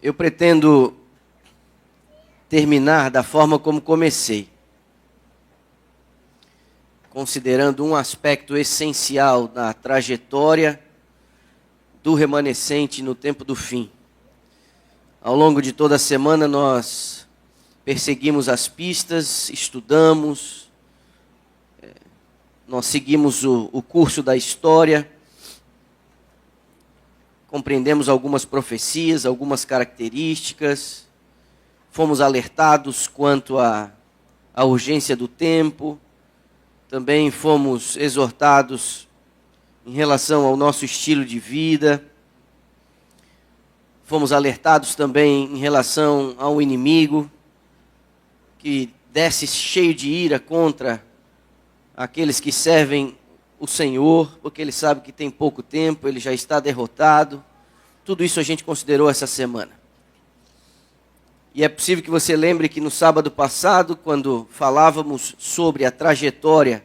Eu pretendo terminar da forma como comecei, considerando um aspecto essencial da trajetória do remanescente no tempo do fim. Ao longo de toda a semana nós perseguimos as pistas, estudamos, nós seguimos o curso da história, compreendemos algumas profecias, algumas características, fomos alertados quanto à urgência do tempo, também fomos exortados em relação ao nosso estilo de vida, fomos alertados também em relação ao inimigo, que desce cheio de ira contra aqueles que servem o Senhor, porque ele sabe que tem pouco tempo, ele já está derrotado. Tudo isso a gente considerou essa semana. E é possível que você lembre que no sábado passado, quando falávamos sobre a trajetória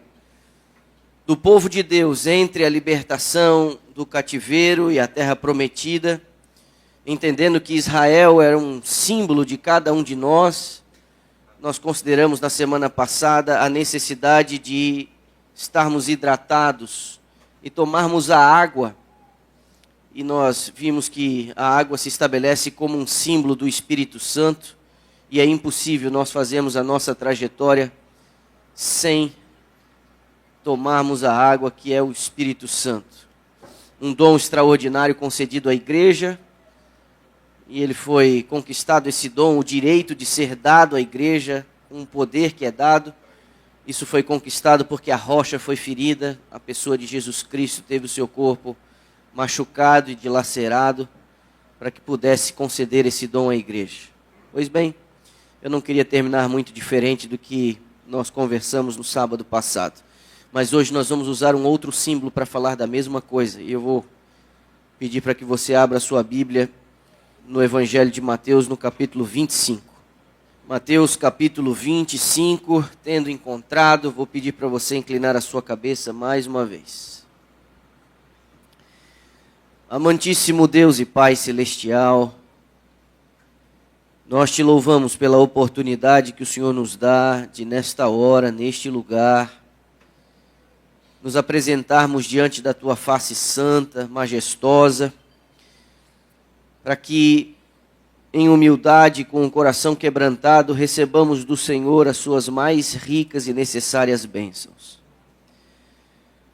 do povo de Deus entre a libertação do cativeiro e a terra prometida, entendendo que Israel era um símbolo de cada um de nós, nós consideramos na semana passada a necessidade de estarmos hidratados e tomarmos a água. E nós vimos que a água se estabelece como um símbolo do Espírito Santo, e é impossível nós fazermos a nossa trajetória sem tomarmos a água que é o Espírito Santo. Um dom extraordinário concedido à igreja, e ele foi conquistado, esse dom, o direito de ser dado à igreja, um poder que é dado. Isso foi conquistado porque a rocha foi ferida, a pessoa de Jesus Cristo teve o seu corpo machucado e dilacerado, para que pudesse conceder esse dom à igreja. Pois bem, eu não queria terminar muito diferente do que nós conversamos no sábado passado. Mas hoje nós vamos usar um outro símbolo para falar da mesma coisa. E eu vou pedir para que você abra a sua Bíblia no Evangelho de Mateus, no capítulo 25. Mateus, capítulo 25, tendo encontrado, vou pedir para você inclinar a sua cabeça mais uma vez. Amantíssimo Deus e Pai Celestial, nós te louvamos pela oportunidade que o Senhor nos dá de, nesta hora, neste lugar, nos apresentarmos diante da Tua face santa, majestosa, para que, em humildade, com o coração quebrantado, recebamos do Senhor as Suas mais ricas e necessárias bênçãos.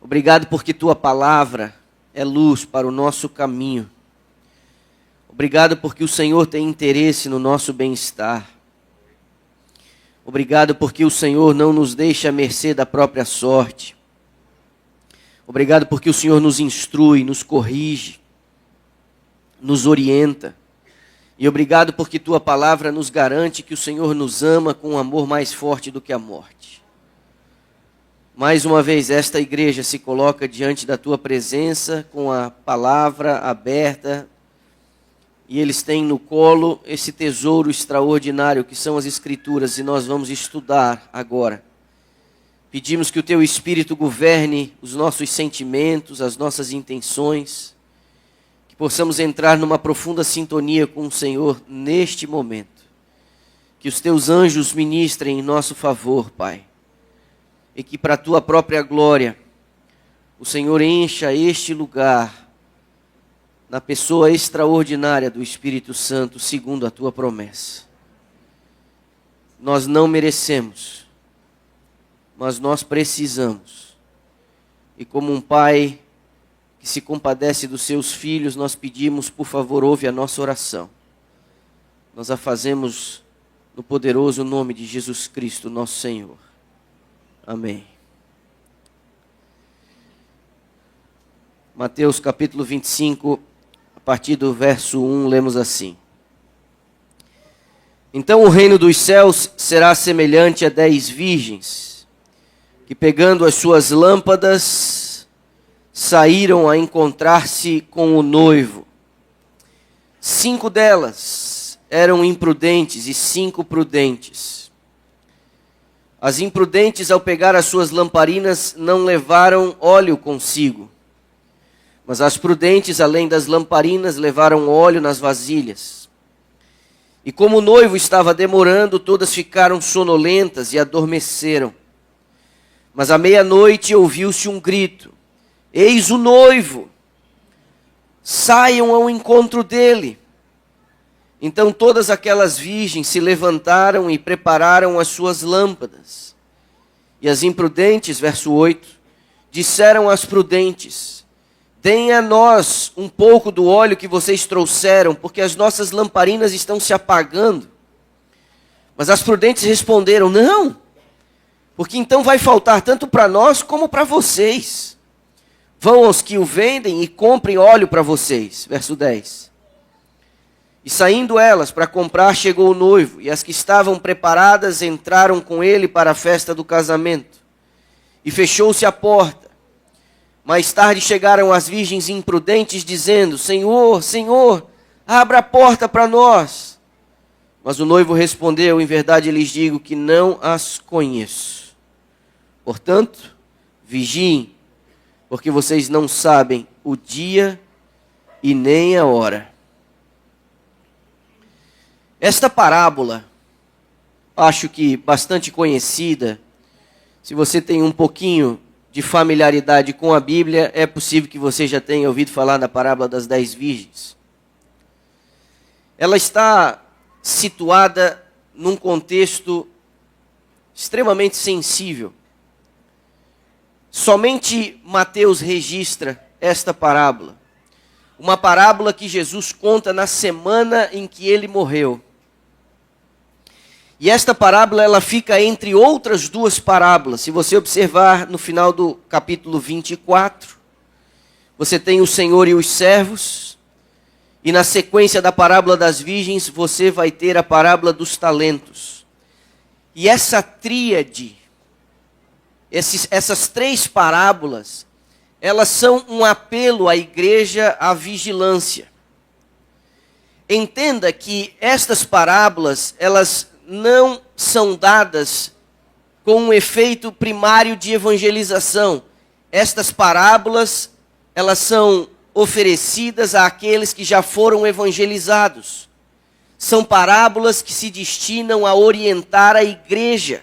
Obrigado porque Tua palavra é luz para o nosso caminho. Obrigado porque o Senhor tem interesse no nosso bem-estar. Obrigado porque o Senhor não nos deixa à mercê da própria sorte. Obrigado porque o Senhor nos instrui, nos corrige, nos orienta. E obrigado porque Tua palavra nos garante que o Senhor nos ama com um amor mais forte do que a morte. Mais uma vez, esta igreja se coloca diante da Tua presença com a palavra aberta, e eles têm no colo esse tesouro extraordinário que são as Escrituras, e nós vamos estudar agora. Pedimos que o Teu Espírito governe os nossos sentimentos, as nossas intenções, que possamos entrar numa profunda sintonia com o Senhor neste momento. Que os Teus anjos ministrem em nosso favor, Pai. E que para a Tua própria glória, o Senhor encha este lugar na pessoa extraordinária do Espírito Santo, segundo a Tua promessa. Nós não merecemos, mas nós precisamos. E como um pai que se compadece dos seus filhos, nós pedimos, por favor, ouve a nossa oração. Nós a fazemos no poderoso nome de Jesus Cristo, nosso Senhor. Amém. Mateus capítulo 25, a partir do verso 1, lemos assim. Então o reino dos céus será semelhante a 10 virgens, que pegando as suas lâmpadas, saíram a encontrar-se com o noivo. 5 delas eram imprudentes e 5 prudentes. As imprudentes, ao pegar as suas lamparinas, não levaram óleo consigo. Mas as prudentes, além das lamparinas, levaram óleo nas vasilhas. E como o noivo estava demorando, todas ficaram sonolentas e adormeceram. Mas à meia-noite ouviu-se um grito: eis o noivo, saiam ao encontro dele. Então todas aquelas virgens se levantaram e prepararam as suas lâmpadas. E as imprudentes, verso 8, disseram às prudentes: deem a nós um pouco do óleo que vocês trouxeram, porque as nossas lamparinas estão se apagando. Mas as prudentes responderam: não, porque então vai faltar tanto para nós como para vocês. Vão aos que o vendem e comprem óleo para vocês. Verso 10. E saindo elas para comprar, chegou o noivo, e as que estavam preparadas entraram com ele para a festa do casamento. E fechou-se a porta. Mais tarde chegaram as virgens imprudentes, dizendo: Senhor, Senhor, abra a porta para nós. Mas o noivo respondeu: em verdade lhes digo que não as conheço. Portanto, vigiem, porque vocês não sabem o dia e nem a hora. Esta parábola, acho que bastante conhecida, se você tem um pouquinho de familiaridade com a Bíblia, é possível que você já tenha ouvido falar da parábola das 10 virgens. Ela está situada num contexto extremamente sensível. Somente Mateus registra esta parábola. Uma parábola que Jesus conta na semana em que ele morreu. E esta parábola ela fica entre outras duas parábolas. Se você observar no final do capítulo 24, você tem o Senhor e os servos. E na sequência da parábola das virgens, você vai ter a parábola dos talentos. E essa tríade, essas três parábolas, elas são um apelo à igreja à vigilância. Entenda que estas parábolas, elas não são dadas com um efeito primário de evangelização. Estas parábolas, elas são oferecidas àqueles que já foram evangelizados. São parábolas que se destinam a orientar a igreja.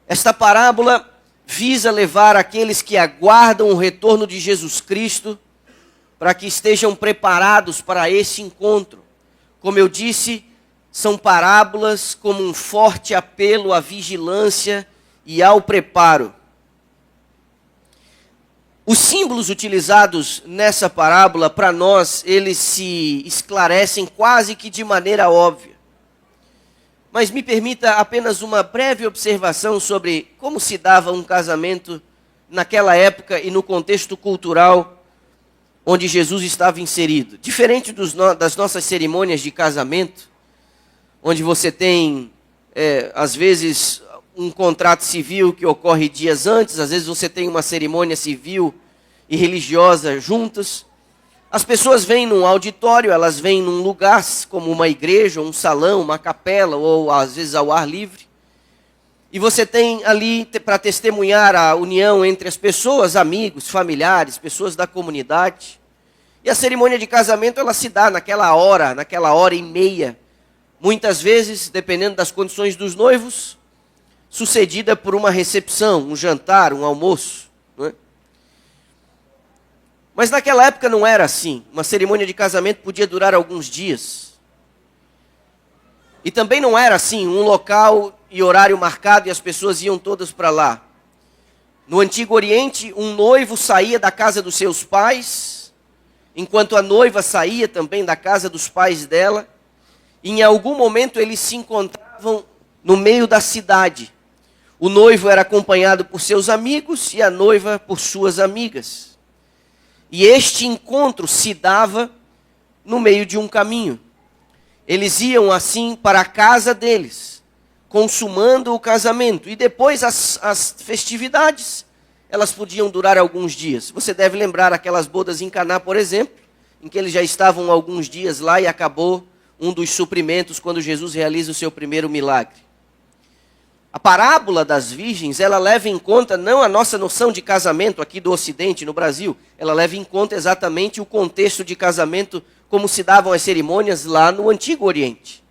Esta parábola visa levar aqueles que aguardam o retorno de Jesus Cristo para que estejam preparados para esse encontro. Como eu disse, são parábolas como um forte apelo à vigilância e ao preparo. Os símbolos utilizados nessa parábola, para nós, eles se esclarecem quase que de maneira óbvia. Mas me permita apenas uma breve observação sobre como se dava um casamento naquela época e no contexto cultural onde Jesus estava inserido. Diferente das nossas cerimônias de casamento, onde você tem, às vezes, um contrato civil que ocorre dias antes, às vezes você tem uma cerimônia civil e religiosa juntas. As pessoas vêm num auditório, elas vêm num lugar como uma igreja, um salão, uma capela, ou às vezes ao ar livre. E você tem ali para testemunhar a união entre as pessoas, amigos, familiares, pessoas da comunidade. E a cerimônia de casamento, ela se dá naquela hora e meia. Muitas vezes, dependendo das condições dos noivos, sucedida por uma recepção, um jantar, um almoço. Não é? Mas naquela época não era assim. Uma cerimônia de casamento podia durar alguns dias. E também não era assim, um local e horário marcado e as pessoas iam todas para lá. No Antigo Oriente, um noivo saía da casa dos seus pais, enquanto a noiva saía também da casa dos pais dela. E em algum momento eles se encontravam no meio da cidade. O noivo era acompanhado por seus amigos e a noiva por suas amigas. E este encontro se dava no meio de um caminho. Eles iam assim para a casa deles, consumando o casamento. E depois as festividades, elas podiam durar alguns dias. Você deve lembrar aquelas bodas em Caná, por exemplo, em que eles já estavam alguns dias lá e acabou um dos suprimentos quando Jesus realiza o seu primeiro milagre. A parábola das virgens, ela leva em conta não a nossa noção de casamento aqui do Ocidente, no Brasil, ela leva em conta exatamente o contexto de casamento como se davam as cerimônias lá no Antigo Oriente.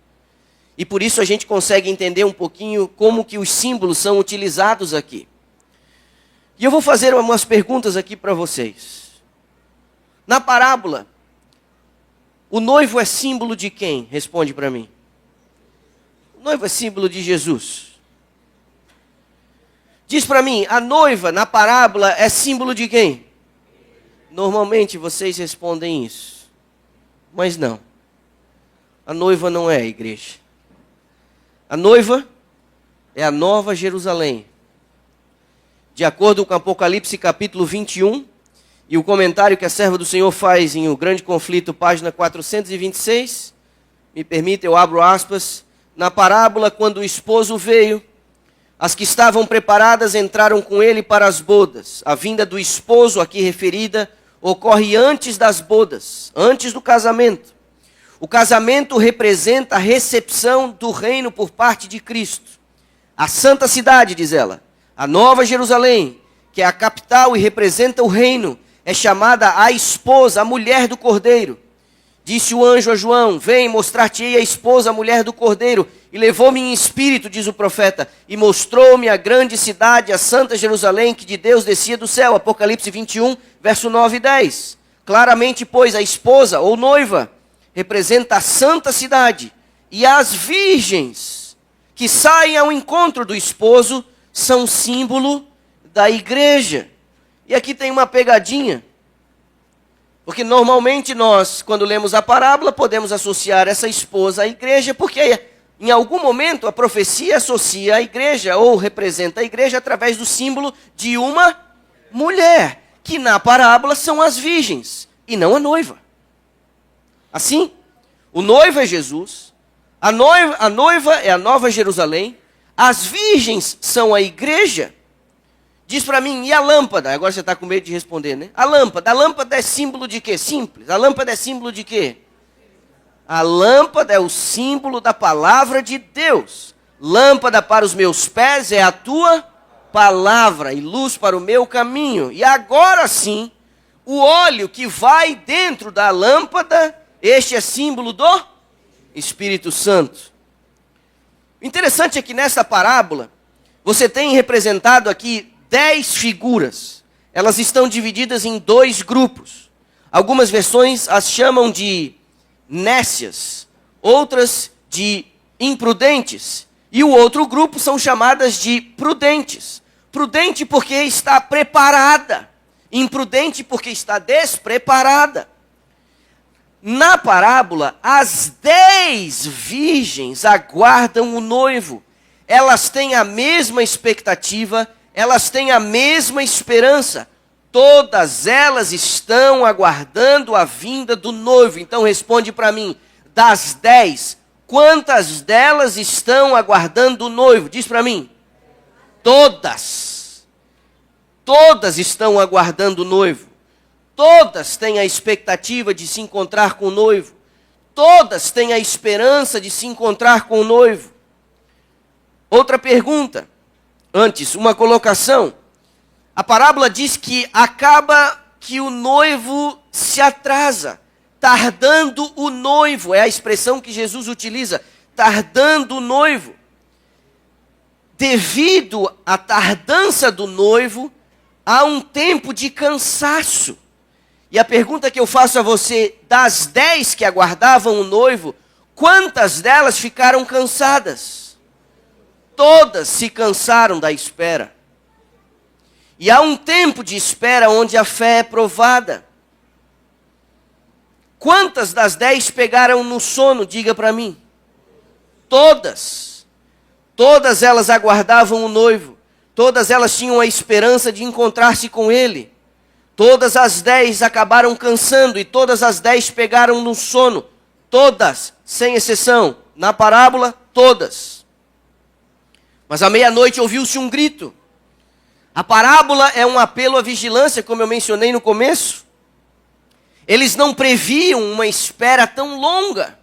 E por isso a gente consegue entender um pouquinho como que os símbolos são utilizados aqui. E eu vou fazer umas perguntas aqui para vocês. Na parábola, o noivo é símbolo de quem? Responde para mim. O noivo é símbolo de Jesus. Diz para mim, a noiva na parábola é símbolo de quem? Normalmente vocês respondem isso. Mas não. A noiva não é a igreja. A noiva é a Nova Jerusalém. De acordo com Apocalipse capítulo 21, e o comentário que a serva do Senhor faz em O Grande Conflito, página 426, me permita, eu abro aspas, na parábola, quando o esposo veio, as que estavam preparadas entraram com ele para as bodas. A vinda do esposo, aqui referida, ocorre antes das bodas, antes do casamento. O casamento representa a recepção do reino por parte de Cristo. A santa cidade, diz ela, a Nova Jerusalém, que é a capital e representa o reino, é chamada a esposa, a mulher do Cordeiro. Disse o anjo a João, vem, mostrar-te-ei a esposa, a mulher do Cordeiro. E levou-me em espírito, diz o profeta, e mostrou-me a grande cidade, a santa Jerusalém, que de Deus descia do céu. Apocalipse 21, verso 9 e 10. Claramente, pois, a esposa ou noiva representa a santa cidade. E as virgens que saem ao encontro do esposo são símbolo da igreja. E aqui tem uma pegadinha. Porque normalmente nós, quando lemos a parábola, podemos associar essa esposa à igreja, porque em algum momento a profecia associa a igreja, ou representa a igreja através do símbolo de uma mulher, que na parábola são as virgens, e não a noiva. Assim, o noivo é Jesus, a noiva é a Nova Jerusalém, as virgens são a igreja. Diz para mim, e a lâmpada? Agora você está com medo de responder, né? A lâmpada é símbolo de quê? Simples. A lâmpada é símbolo de quê? A lâmpada é o símbolo da palavra de Deus. Lâmpada para os meus pés é a tua palavra e luz para o meu caminho. E agora sim, o óleo que vai dentro da lâmpada, este é símbolo do Espírito Santo. O interessante é que nessa parábola, você tem representado aqui 10 figuras. Elas estão divididas em 2 grupos. Algumas versões as chamam de nécias, outras de imprudentes. E o outro grupo são chamadas de prudentes. Prudente porque está preparada. Imprudente porque está despreparada. Na parábola, as 10 virgens aguardam o noivo. Elas têm a mesma expectativa, elas têm a mesma esperança. Todas elas estão aguardando a vinda do noivo. Então responde para mim, das 10, quantas delas estão aguardando o noivo? Diz para mim. Todas. Todas estão aguardando o noivo. Todas têm a expectativa de se encontrar com o noivo. Todas têm a esperança de se encontrar com o noivo. Outra pergunta. Antes, uma colocação. A parábola diz que acaba que o noivo se atrasa. Tardando o noivo. É a expressão que Jesus utiliza. Tardando o noivo. Devido à tardança do noivo, há um tempo de cansaço. E a pergunta que eu faço a você, das 10 que aguardavam o noivo, quantas delas ficaram cansadas? Todas se cansaram da espera. E há um tempo de espera onde a fé é provada. Quantas das 10 pegaram no sono? Diga para mim. Todas. Todas elas aguardavam o noivo. Todas elas tinham a esperança de encontrar-se com ele. Todas as 10 acabaram cansando e todas as 10 pegaram no sono. Todas, sem exceção. Na parábola, todas. Mas à meia-noite ouviu-se um grito. A parábola é um apelo à vigilância, como eu mencionei no começo. Eles não previam uma espera tão longa.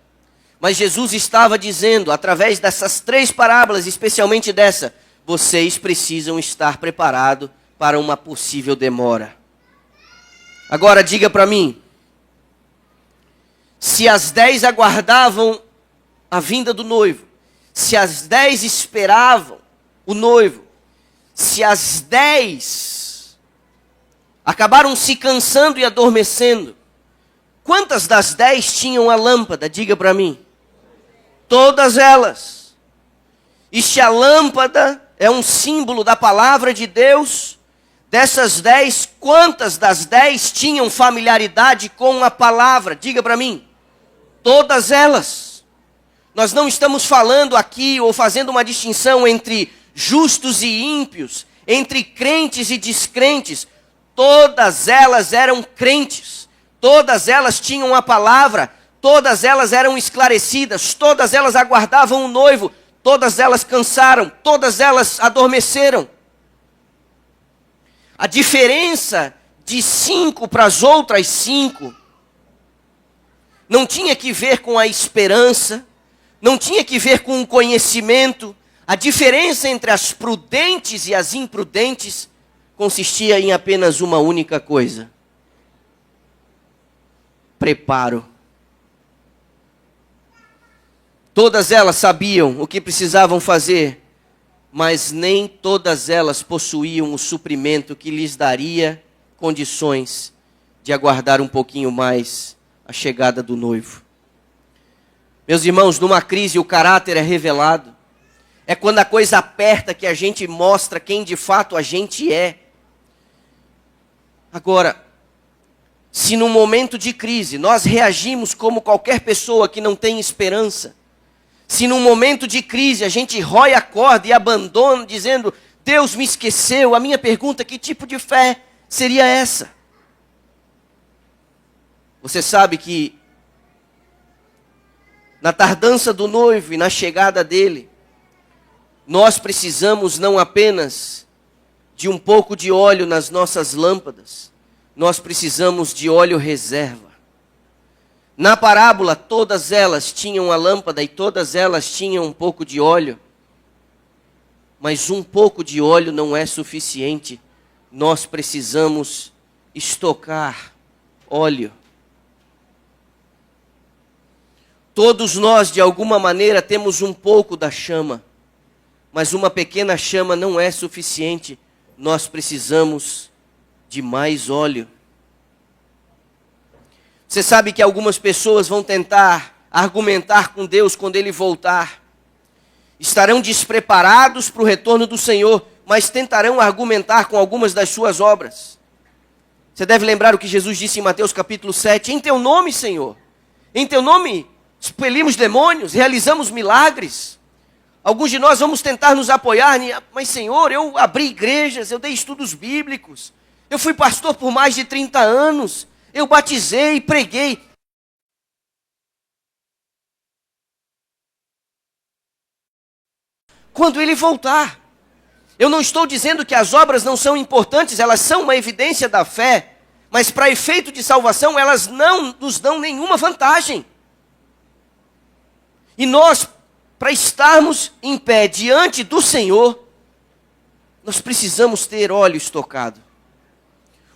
Mas Jesus estava dizendo, através dessas 3 parábolas, especialmente dessa, vocês precisam estar preparados para uma possível demora. Agora diga para mim, Se as 10 aguardavam a vinda do noivo, se as 10 esperavam o noivo, se as 10 acabaram se cansando e adormecendo, quantas das 10 tinham a lâmpada? Diga para mim. Todas elas. E se a lâmpada é um símbolo da palavra de Deus, dessas 10, quantas das 10 tinham familiaridade com a palavra? Diga para mim. Todas elas. Nós não estamos falando aqui ou fazendo uma distinção entre justos e ímpios, entre crentes e descrentes. Todas elas eram crentes. Todas elas tinham a palavra. Todas elas eram esclarecidas. Todas elas aguardavam o noivo. Todas elas cansaram. Todas elas adormeceram. A diferença de 5 para as outras 5 não tinha que ver com a esperança, não tinha que ver com o conhecimento. A diferença entre as prudentes e as imprudentes consistia em apenas uma única coisa: preparo. Todas elas sabiam o que precisavam fazer, mas nem todas elas possuíam o suprimento que lhes daria condições de aguardar um pouquinho mais a chegada do noivo. Meus irmãos, numa crise o caráter é revelado. É quando a coisa aperta que a gente mostra quem de fato a gente é. Agora, se num momento de crise nós reagimos como qualquer pessoa que não tem esperança, se num momento de crise a gente rói a corda e abandona dizendo, Deus me esqueceu, a minha pergunta é: que tipo de fé seria essa? Você sabe que na tardança do noivo e na chegada dele, nós precisamos não apenas de um pouco de óleo nas nossas lâmpadas, nós precisamos de óleo reserva. Na parábola, todas elas tinham a lâmpada e todas elas tinham um pouco de óleo. Mas um pouco de óleo não é suficiente. Nós precisamos estocar óleo. Todos nós, de alguma maneira, temos um pouco da chama. Mas uma pequena chama não é suficiente. Nós precisamos de mais óleo. Você sabe que algumas pessoas vão tentar argumentar com Deus quando Ele voltar. Estarão despreparados para o retorno do Senhor, mas tentarão argumentar com algumas das suas obras. Você deve lembrar o que Jesus disse em Mateus capítulo 7. Em teu nome, Senhor, em teu nome expelimos demônios, realizamos milagres. Alguns de nós vamos tentar nos apoiar, mas Senhor, eu abri igrejas, eu dei estudos bíblicos, eu fui pastor por mais de 30 anos, eu batizei, preguei. Quando Ele voltar, eu não estou dizendo que as obras não são importantes, elas são uma evidência da fé, mas para efeito de salvação elas não nos dão nenhuma vantagem. E nós, para estarmos em pé diante do Senhor, nós precisamos ter óleo estocado.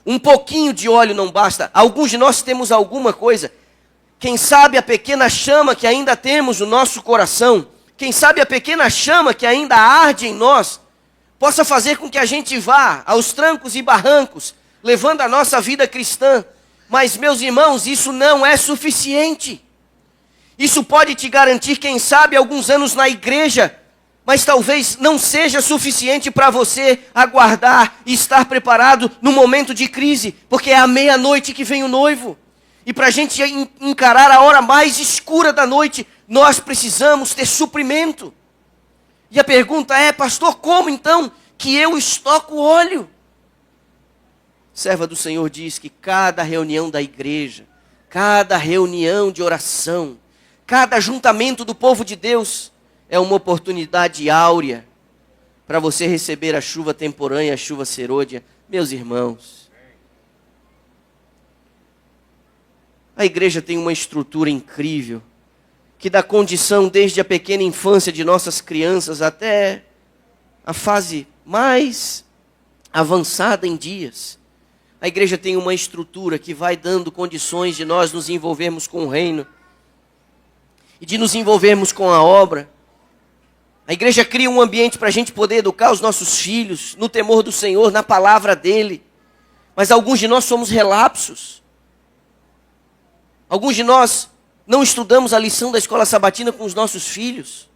Um pouquinho de óleo não basta. Alguns de nós temos alguma coisa. Quem sabe a pequena chama que ainda temos no nosso coração, quem sabe a pequena chama que ainda arde em nós, possa fazer com que a gente vá aos trancos e barrancos, levando a nossa vida cristã. Mas, meus irmãos, isso não é suficiente. Isso pode te garantir, quem sabe, alguns anos na igreja, mas talvez não seja suficiente para você aguardar e estar preparado no momento de crise, porque é à meia-noite que vem o noivo. E para a gente encarar a hora mais escura da noite, nós precisamos ter suprimento. E a pergunta é, pastor, como então que eu estoco óleo? Serva do Senhor diz que cada reunião da igreja, cada reunião de oração, cada ajuntamento do povo de Deus é uma oportunidade áurea para você receber a chuva temporânea, a chuva serôdia. Meus irmãos, a igreja tem uma estrutura incrível, que dá condição desde a pequena infância de nossas crianças até a fase mais avançada em dias. A igreja tem uma estrutura que vai dando condições de nós nos envolvermos com o reino. e de nos envolvermos com a obra. A igreja cria um ambiente para a gente poder educar os nossos filhos no temor do Senhor, na palavra dEle. Mas alguns de nós somos relapsos. Alguns de nós não estudamos a lição da escola sabatina com os nossos filhos.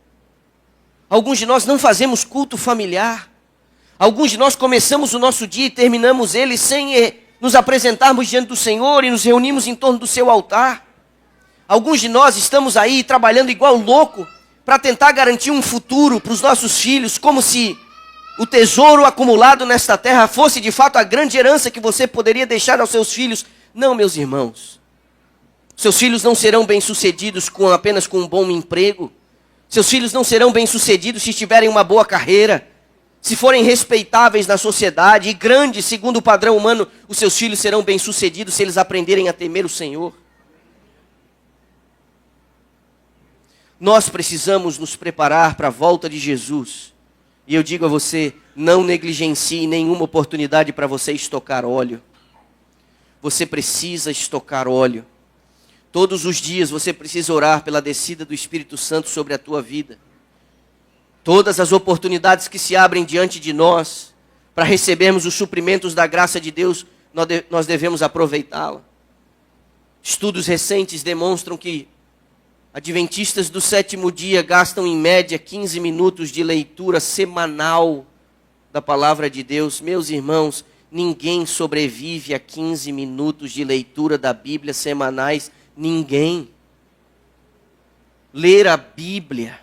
Alguns de nós não fazemos culto familiar. Alguns de nós começamos o nosso dia e terminamos ele sem nos apresentarmos diante do Senhor e nos reunimos em torno do seu altar. Alguns de nós estamos aí trabalhando igual louco para tentar garantir um futuro para os nossos filhos, como se o tesouro acumulado nesta terra fosse de fato a grande herança que você poderia deixar aos seus filhos. Não, meus irmãos. Seus filhos não serão bem-sucedidos apenas com um bom emprego. Seus filhos não serão bem-sucedidos se tiverem uma boa carreira. Se forem respeitáveis na sociedade e grandes segundo o padrão humano, os seus filhos serão bem-sucedidos se eles aprenderem a temer o Senhor. Nós precisamos nos preparar para a volta de Jesus. E eu digo a você, não negligencie nenhuma oportunidade para você estocar óleo. Você precisa estocar óleo. Todos os dias você precisa orar pela descida do Espírito Santo sobre a tua vida. Todas as oportunidades que se abrem diante de nós, para recebermos os suprimentos da graça de Deus, nós devemos aproveitá-la. Estudos recentes demonstram que adventistas do sétimo dia gastam em média 15 minutos de leitura semanal da palavra de Deus. Meus irmãos, ninguém sobrevive a 15 minutos de leitura da Bíblia semanais. Ninguém. Ler a Bíblia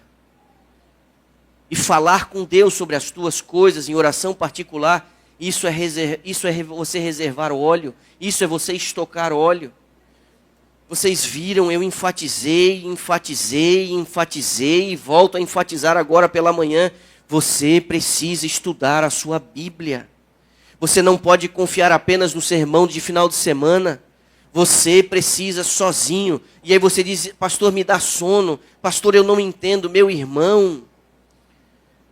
e falar com Deus sobre as tuas coisas em oração particular, isso é você reservar óleo, isso é você estocar óleo. Vocês viram, eu enfatizei e volto a enfatizar agora pela manhã. Você precisa estudar a sua Bíblia. Você não pode confiar apenas no sermão de final de semana. Você precisa sozinho. E aí você diz, pastor, me dá sono. Pastor, eu não entendo. Meu irmão,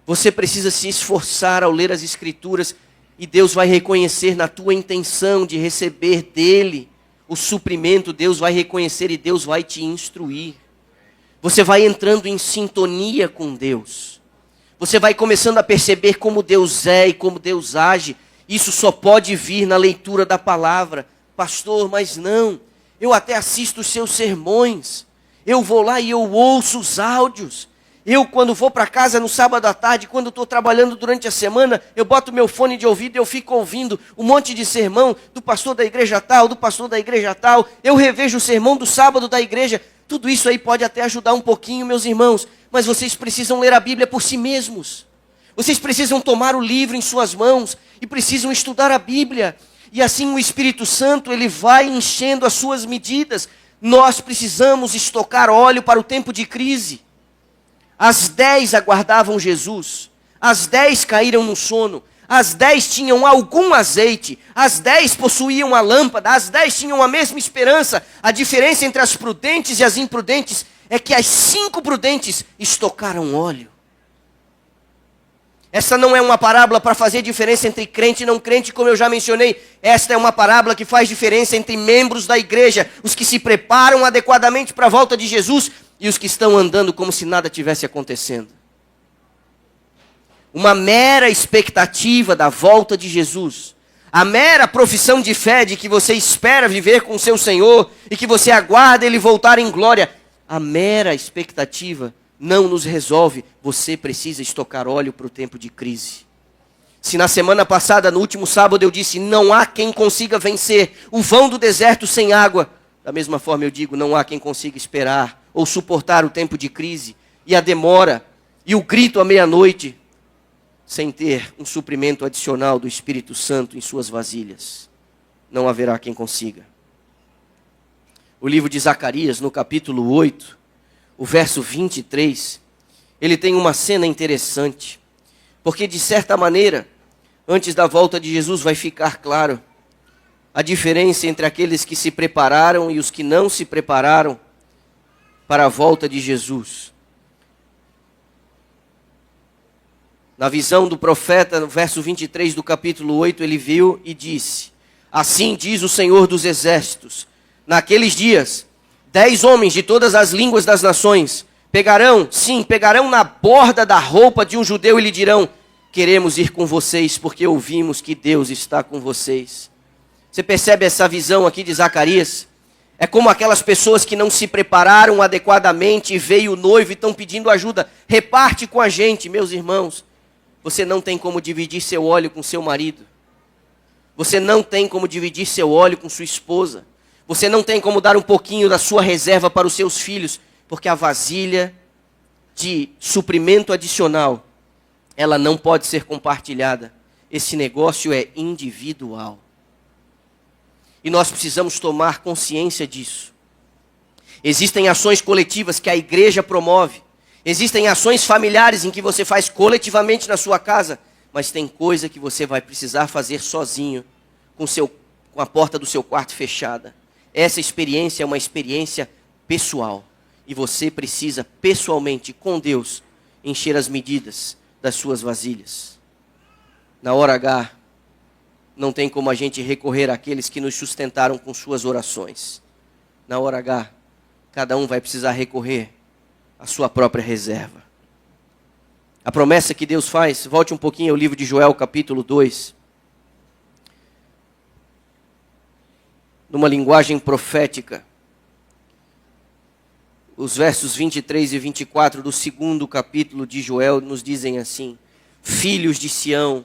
você precisa se esforçar ao ler as Escrituras. E Deus vai reconhecer na tua intenção de receber dEle o suprimento. Deus vai reconhecer e Deus vai te instruir. Você vai entrando em sintonia com Deus. Você vai começando a perceber como Deus é e como Deus age. Isso só pode vir na leitura da palavra. Pastor, mas não, eu até assisto os seus sermões, eu vou lá e eu ouço os áudios, eu quando vou para casa no sábado à tarde, quando estou trabalhando durante a semana, eu boto meu fone de ouvido e eu fico ouvindo um monte de sermão do pastor da igreja tal, do pastor da igreja tal, eu revejo o sermão do sábado da igreja. Tudo isso aí pode até ajudar um pouquinho, meus irmãos, mas vocês precisam ler a Bíblia por si mesmos, vocês precisam tomar o livro em suas mãos e precisam estudar a Bíblia. E assim o Espírito Santo, ele vai enchendo as suas medidas. Nós precisamos estocar óleo para o tempo de crise. As 10 aguardavam Jesus. As 10 caíram no sono. As 10 tinham algum azeite. As 10 possuíam a lâmpada. As 10 tinham a mesma esperança. A diferença entre as prudentes e as imprudentes é que as 5 prudentes estocaram óleo. Essa não é uma parábola para fazer diferença entre crente e não crente, como eu já mencionei. Esta é uma parábola que faz diferença entre membros da igreja, os que se preparam adequadamente para a volta de Jesus e os que estão andando como se nada tivesse acontecendo. Uma mera expectativa da volta de Jesus, a mera profissão de fé de que você espera viver com o seu Senhor e que você aguarda Ele voltar em glória, a mera expectativa não nos resolve. Você precisa estocar óleo para o tempo de crise. Se na semana passada, no último sábado, eu disse, não há quem consiga vencer o vão do deserto sem água, da mesma forma eu digo, não há quem consiga esperar ou suportar o tempo de crise e a demora e o grito à meia-noite sem ter um suprimento adicional do Espírito Santo em suas vasilhas. Não haverá quem consiga. O livro de Zacarias, no capítulo 8, o verso 23, ele tem uma cena interessante, porque de certa maneira, antes da volta de Jesus vai ficar claro a diferença entre aqueles que se prepararam e os que não se prepararam para a volta de Jesus. Na visão do profeta, no verso 23 do capítulo 8, ele viu e disse, assim diz o Senhor dos Exércitos, naqueles dias 10 homens de todas as línguas das nações pegarão na borda da roupa de um judeu e lhe dirão: queremos ir com vocês porque ouvimos que Deus está com vocês. Você percebe essa visão aqui de Zacarias? É como aquelas pessoas que não se prepararam adequadamente e veio o noivo e estão pedindo ajuda. Reparte com a gente, meus irmãos. Você não tem como dividir seu óleo com seu marido. Você não tem como dividir seu óleo com sua esposa. Você não tem como dar um pouquinho da sua reserva para os seus filhos, porque a vasilha de suprimento adicional, ela não pode ser compartilhada. Esse negócio é individual. E nós precisamos tomar consciência disso. Existem ações coletivas que a igreja promove. Existem ações familiares em que você faz coletivamente na sua casa. Mas tem coisa que você vai precisar fazer sozinho, com a porta do seu quarto fechada. Essa experiência é uma experiência pessoal. E você precisa pessoalmente, com Deus, encher as medidas das suas vasilhas. Na hora H, não tem como a gente recorrer àqueles que nos sustentaram com suas orações. Na hora H, cada um vai precisar recorrer à sua própria reserva. A promessa que Deus faz, volte um pouquinho ao livro de Joel, capítulo 2. Numa linguagem profética. Os versos 23 e 24 do 2º capítulo de Joel nos dizem assim: filhos de Sião,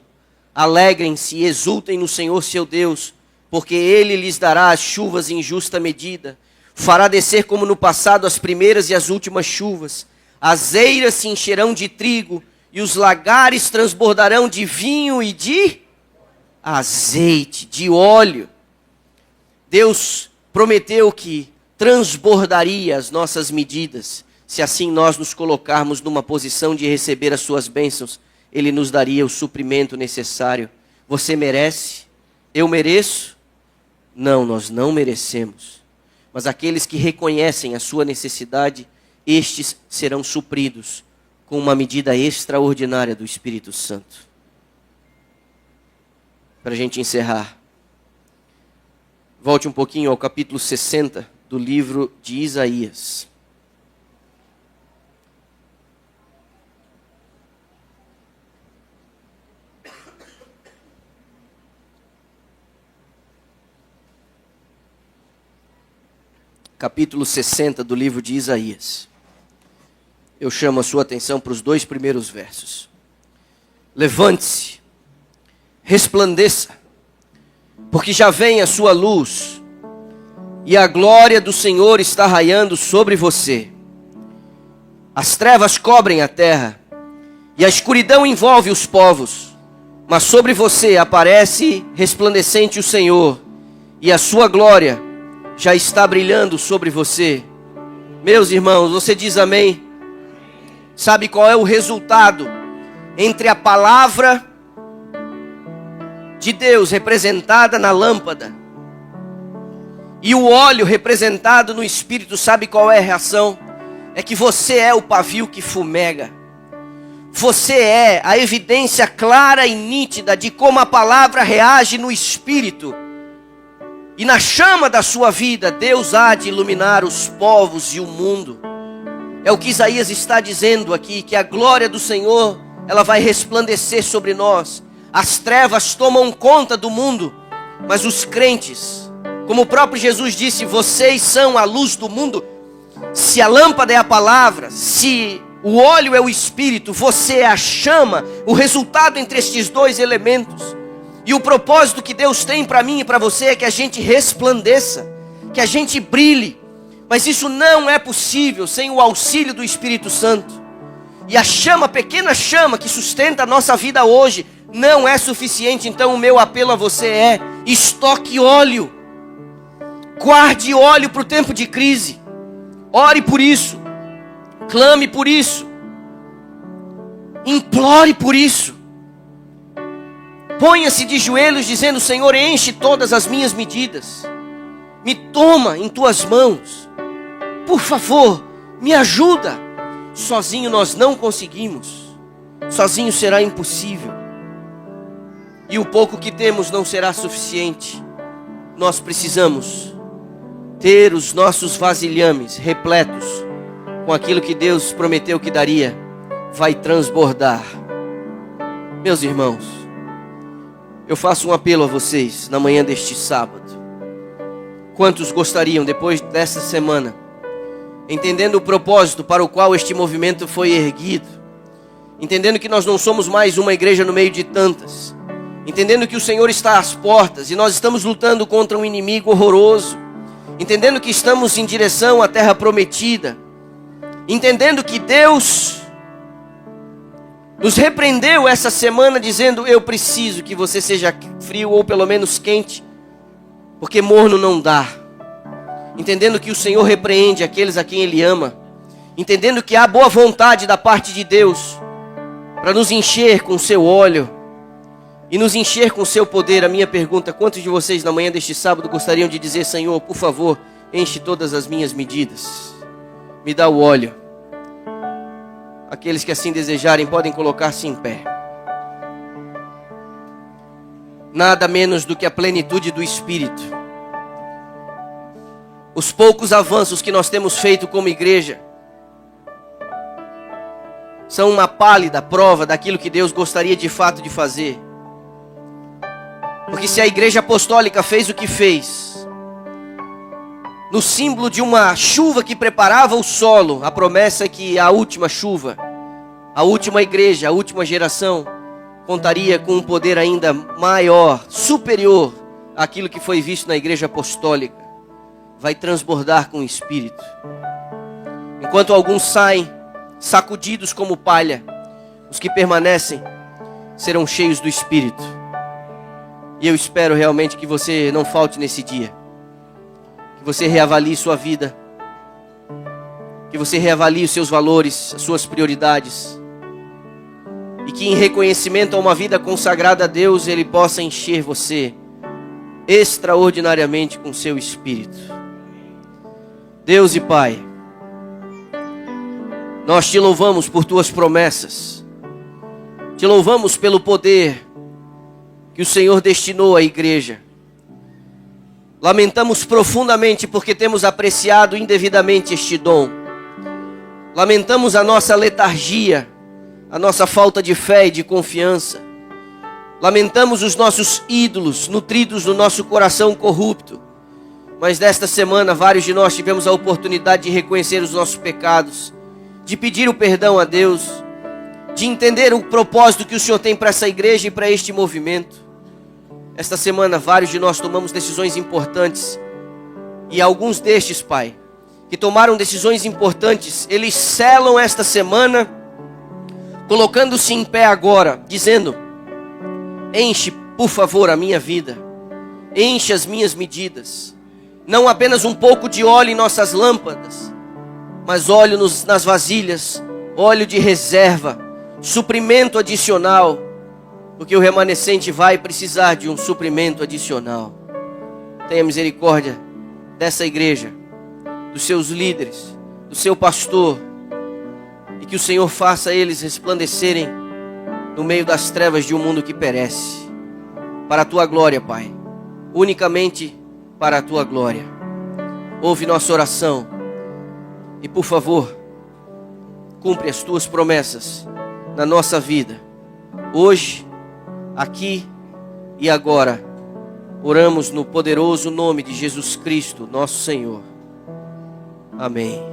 alegrem-se e exultem no Senhor seu Deus, porque Ele lhes dará as chuvas em justa medida, fará descer como no passado as primeiras e as últimas chuvas, as eiras se encherão de trigo, e os lagares transbordarão de vinho e de azeite, de óleo. Deus prometeu que transbordaria as nossas medidas, se assim nós nos colocarmos numa posição de receber as suas bênçãos. Ele nos daria o suprimento necessário. Você merece? Eu mereço? Não, nós não merecemos. Mas aqueles que reconhecem a sua necessidade, estes serão supridos com uma medida extraordinária do Espírito Santo. Para a gente encerrar, volte um pouquinho ao capítulo 60 do livro de Isaías. Capítulo 60 do livro de Isaías. Eu chamo a sua atenção para os 2 primeiros versos. Levante-se, resplandeça, porque já vem a sua luz, e a glória do Senhor está raiando sobre você. As trevas cobrem a terra, e a escuridão envolve os povos, mas sobre você aparece resplandecente o Senhor, e a sua glória já está brilhando sobre você. Meus irmãos, você diz amém? Sabe qual é o resultado entre a palavra de Deus representada na lâmpada e o óleo representado no Espírito? Sabe qual é a reação? É que você é o pavio que fumega. Você é a evidência clara e nítida de como a palavra reage no Espírito. E na chama da sua vida, Deus há de iluminar os povos e o mundo. É o que Isaías está dizendo aqui, que a glória do Senhor, ela vai resplandecer sobre nós. As trevas tomam conta do mundo, mas os crentes, como o próprio Jesus disse, vocês são a luz do mundo. Se a lâmpada é a palavra, se o óleo é o Espírito, você é a chama, o resultado entre estes 2 elementos. E o propósito que Deus tem para mim e para você é que a gente resplandeça, que a gente brilhe. Mas isso não é possível sem o auxílio do Espírito Santo. E a chama, a pequena chama que sustenta a nossa vida hoje, não é suficiente. Então o meu apelo a você é: estoque óleo. Guarde óleo para o tempo de crise. Ore por isso. Clame por isso. Implore por isso. Ponha-se de joelhos dizendo: Senhor, enche todas as minhas medidas. Me toma em tuas mãos. Por favor, me ajuda. Sozinho nós não conseguimos. Sozinho será impossível. E o pouco que temos não será suficiente. Nós precisamos ter os nossos vasilhames repletos com aquilo que Deus prometeu que daria, vai transbordar. Meus irmãos, eu faço um apelo a vocês na manhã deste sábado. Quantos gostariam, depois desta semana, entendendo o propósito para o qual este movimento foi erguido, entendendo que nós não somos mais uma igreja no meio de tantas, entendendo que o Senhor está às portas e nós estamos lutando contra um inimigo horroroso, entendendo que estamos em direção à terra prometida, entendendo que Deus nos repreendeu essa semana dizendo: eu preciso que você seja frio ou pelo menos quente, porque morno não dá. Entendendo que o Senhor repreende aqueles a quem Ele ama, entendendo que há boa vontade da parte de Deus para nos encher com o seu óleo e nos encher com o seu poder. A minha pergunta: quantos de vocês na manhã deste sábado gostariam de dizer: Senhor, por favor, enche todas as minhas medidas, me dá o óleo? Aqueles que assim desejarem podem colocar-se em pé. Nada menos do que a plenitude do Espírito. Os poucos avanços que nós temos feito como igreja são uma pálida prova daquilo que Deus gostaria de fato de fazer. Porque se a igreja apostólica fez o que fez, no símbolo de uma chuva que preparava o solo, a promessa é que a última chuva, a última igreja, a última geração, contaria com um poder ainda maior, superior àquilo que foi visto na igreja apostólica. Vai transbordar com o Espírito. Enquanto alguns saem sacudidos como palha, os que permanecem serão cheios do Espírito. E eu espero realmente que você não falte nesse dia, que você reavalie sua vida, que você reavalie os seus valores, as suas prioridades, e que em reconhecimento a uma vida consagrada a Deus, Ele possa encher você extraordinariamente com seu Espírito. Deus e Pai, nós te louvamos por tuas promessas, te louvamos pelo poder que o Senhor destinou à igreja. Lamentamos profundamente porque temos apreciado indevidamente este dom. Lamentamos a nossa letargia, a nossa falta de fé e de confiança. Lamentamos os nossos ídolos nutridos no nosso coração corrupto. Mas desta semana vários de nós tivemos a oportunidade de reconhecer os nossos pecados, de pedir o perdão a Deus, de entender o propósito que o Senhor tem para essa igreja e para este movimento. Esta semana vários de nós tomamos decisões importantes, e alguns destes, Pai, que tomaram decisões importantes, eles selam esta semana, colocando-se em pé agora, dizendo: enche, por favor, a minha vida, enche as minhas medidas, não apenas um pouco de óleo em nossas lâmpadas, mas óleo nas vasilhas, óleo de reserva, suprimento adicional, porque o remanescente vai precisar de um suprimento adicional. Tenha misericórdia dessa igreja, dos seus líderes, do seu pastor, e que o Senhor faça eles resplandecerem no meio das trevas de um mundo que perece, para a tua glória, Pai, unicamente para a tua glória. Ouve nossa oração e, por favor, cumpre as tuas promessas na nossa vida, hoje, aqui e agora. Oramos no poderoso nome de Jesus Cristo, nosso Senhor. Amém.